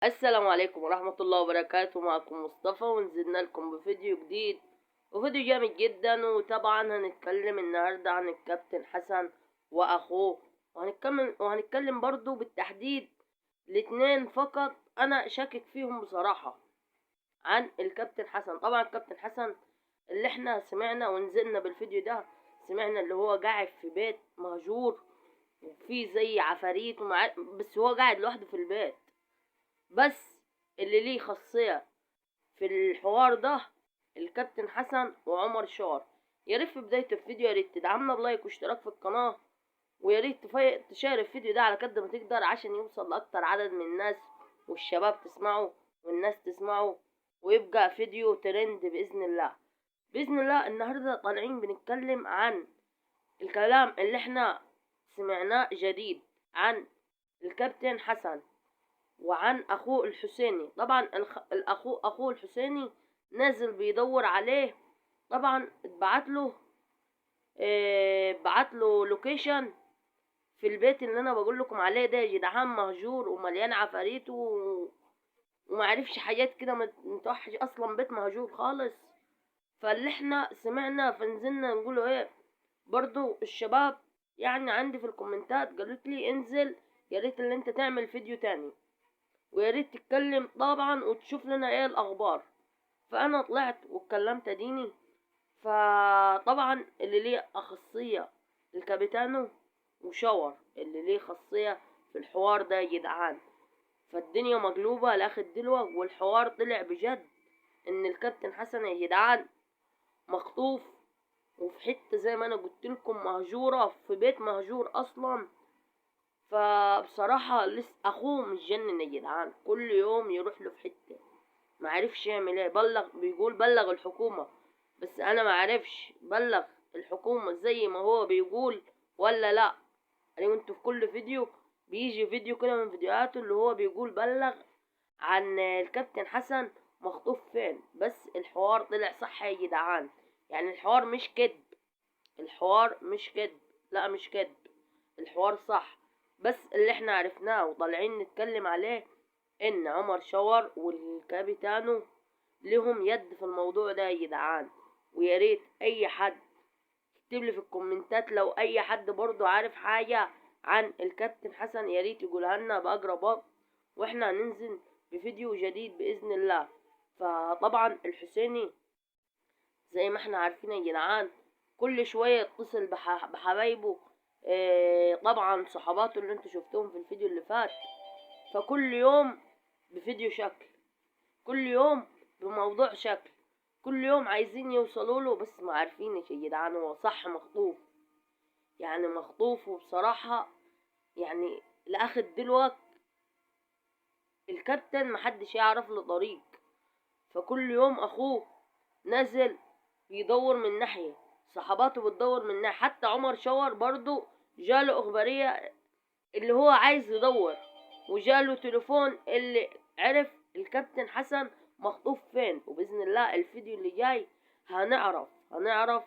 السلام عليكم ورحمة الله وبركاته. معكم مصطفى ونزلنا لكم بفيديو جديد وفيديو جامد جدا. وطبعا هنتكلم النهاردة عن الكابتن حسن وأخوه، وهنتكلم برضو بالتحديد الاتنين فقط أنا شاكك فيهم بصراحة عن الكابتن حسن. طبعا الكابتن حسن اللي احنا سمعنا ونزلنا بالفيديو ده، سمعنا اللي هو قاعد في بيت مهجور وفيه زي عفاريت بس هو قاعد لوحده في البيت. بس اللي ليه خاصية في الحوار ده الكابتن حسن وعمر شار. يا ريت في بداية الفيديو يا ريت تدعمنا بلايك واشتراك في القناة، ويا ريت تشارك الفيديو ده على قد ما تقدر عشان يوصل لأكتر عدد من الناس، والشباب تسمعه والناس تسمعه، ويبقى فيديو ترند بإذن الله. بإذن الله النهاردة طالعين بنتكلم عن الكلام اللي احنا سمعناه جديد عن الكابتن حسن وعن اخوه الحسيني. طبعا اخوه الحسيني نازل بيدور عليه. طبعا بعت له لوكيشن في البيت اللي انا بقول لكم عليه ده يا جدعان، مهجور ومليان عفاريت ومعرفش حاجات كده، متوحش اصلا، بيت مهجور خالص. فاللي احنا سمعنا فنزلنا نقوله ايه. برضو الشباب يعني عندي في الكومنتات قالت لي انزل، يا ريت اللي انت تعمل فيديو تاني، ويا ريت تتكلم طبعا وتشوف لنا ايه الاخبار. فانا طلعت واتكلمت اديني. فطبعا اللي ليه اخصية الكابيتانو وشاور اللي ليه خاصية في الحوار ده يا جدعان. فالدنيا مقلوبة لاخد دلوة، والحوار طلع بجد ان الكابتن حسن يا جدعان مخطوف، وفي حتة زي ما انا قلت لكم مهجورة، في بيت مهجور اصلا. فبصراحة لسه اخوه مش جنن يا جدعان، كل يوم يروح له في حتة، معرفش يعمل ايه. بيقول بلغ الحكومة، بس انا معرفش بلغ الحكومة زي ما هو بيقول ولا لا. يعني انتوا في كل فيديو بيجي فيديو كده من فيديوهاته اللي هو بيقول بلغ عن الكابتن حسن مخطوف فين. بس الحوار طلع صح يا جدعان، يعني الحوار مش كذب، الحوار مش كذب، لا مش كذب، الحوار صح. بس اللي احنا عرفناه وطالعين نتكلم عليه ان عمر شاور والكابيتانو لهم يد في الموضوع ده يا جدعان. ويا ريت اي حد يكتب لي في الكومنتات لو اي حد برضو عارف حاجة عن الكابتن حسن، يا ريت يقولها لنا باقرب وقت، واحنا هننزل بفيديو جديد باذن الله. فطبعا الحسيني زي ما احنا عارفين يا جدعان كل شوية يتصل بحبايبه، طبعا صحاباته اللي انتوا شفتوهم في الفيديو اللي فات. فكل يوم بفيديو شكل، كل يوم بموضوع شكل، كل يوم عايزين يوصلوا له، بس ما عارفينش يا جدعان. هو صح مخطوف، يعني مخطوف، وبصراحة يعني لاخد دلوقت الكابتن محدش يعرف له طريق. فكل يوم اخوه نازل بيدور من ناحية، صحباته بتدور من ناحية، حتى عمر شاور برضو جاله اخبارية اللي هو عايز يدور، وجاله تليفون اللي عرف الكابتن حسن مخطوف فين. وبإذن الله الفيديو اللي جاي هنعرف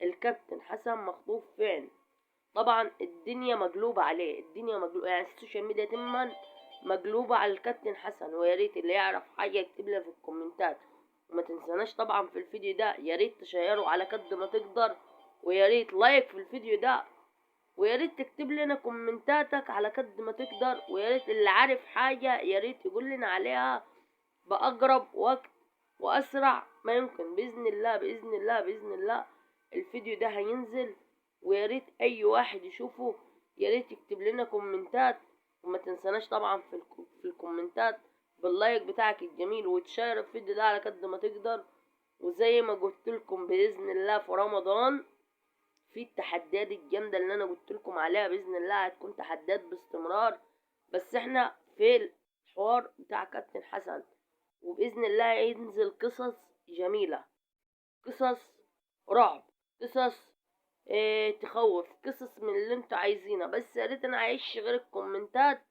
الكابتن حسن مخطوف فين. طبعا الدنيا مقلوبة عليه، الدنيا مقلوبة، يعني السوشيال ميديا تما مقلوبة على الكابتن حسن. ويا ريت اللي يعرف حاجة يكتب لها في الكومنتات. وما تنساناش طبعا في الفيديو ده يا ريت تشيره على قد ما تقدر، ويا ريت لايك في الفيديو ده، ويا ريت تكتب لنا كومنتاتك على قد ما تقدر. ويا ريت اللي عارف حاجة يا ريت يقول لنا عليها بأقرب وقت وأسرع ما يمكن. بإذن الله بإذن الله بإذن الله الفيديو ده هينزل، ويا ريت أي واحد يشوفه يا ريت يكتب لنا كومنتات. وما تنساناش طبعا في الكومنتات باللايك بتاعك الجميل، وتشير الفيديو ده على قد ما تقدر. وزي ما قلت لكم بإذن الله في رمضان في التحديات الجامدة اللي انا قلت لكم عليها باذن الله هتكون تحديات باستمرار. بس احنا في الحوار بتاع كابتن حسن، وباذن الله ينزل قصص جميلة، قصص رعب، قصص تخوف، قصص من اللي انتوا عايزينها. بس يا ريت انا عايش غير الكومنتات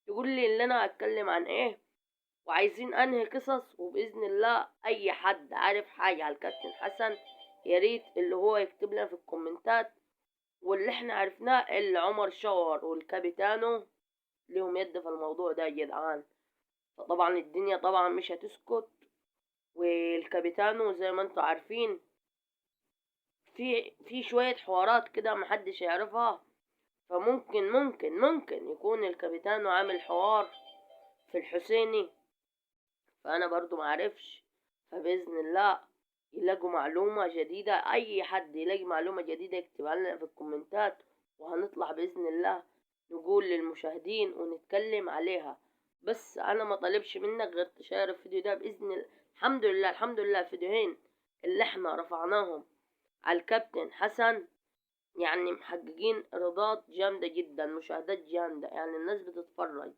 تقول لي اللي انا هتكلم عن ايه وعايزين انهي قصص. وباذن الله اي حد عارف حاجة على الكابتن حسن يا ريت اللي هو يكتب لنا في الكومنتات. واللي احنا عرفناه اللي عمر شاور والكابيتانو ليهم يد في الموضوع ده يا جدعان. فطبعا الدنيا طبعا مش هتسكت. والكابيتانو زي ما انتوا عارفين في شوية حوارات كده محدش يعرفها، فممكن يكون الكابيتانو عامل حوار في الحسيني، فانا برضو معرفش. فبإذن الله يلاقوا معلومة جديدة، اي حد يلاقي معلومة جديدة يكتبها لنا في الكومنتات، وهنطلع بإذن الله نقول للمشاهدين ونتكلم عليها. بس انا ما طالبش منك غير تشارك الفيديو ده بإذن الله. الحمد لله الفيديوهين اللي احنا رفعناهم على الكابتن حسن يعني محققين ايرادات جامدة جدا، مشاهدات جامدة، يعني الناس بتتفرج،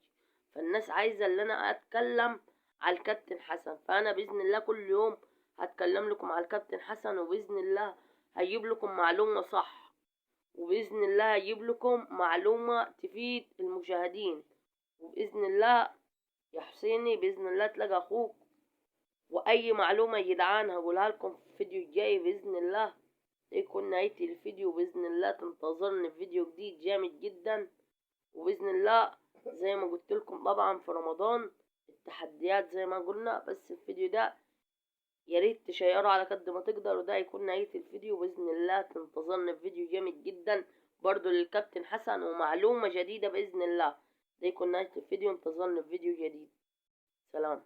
فالناس عايزة ان انا اتكلم على الكابتن حسن. فانا باذن الله كل يوم هتكلم لكم على الكابتن حسن، وباذن الله هجيب لكم معلومة صح، وباذن الله هجيب لكم معلومة تفيد المشاهدين. وباذن الله يا حسيني باذن الله تلاقي اخوك، واي معلومة يا جدعان هقولها لكم في الفيديو الجاي باذن الله. يكون نهاية الفيديو بإذن الله، تنتظرني في فيديو جديد جامد جدا. وبإذن الله زي ما قلت لكم طبعا في رمضان التحديات زي ما قلنا، بس الفيديو ده يا ريت تشيروا على قد ما تقدروا. ده يكون نهاية الفيديو بإذن الله، تنتظرني في فيديو جامد جدا برضو للكابتن حسن ومعلومة جديدة بإذن الله. ده يكون نهاية الفيديو، انتظرني في فيديو جديد. سلام.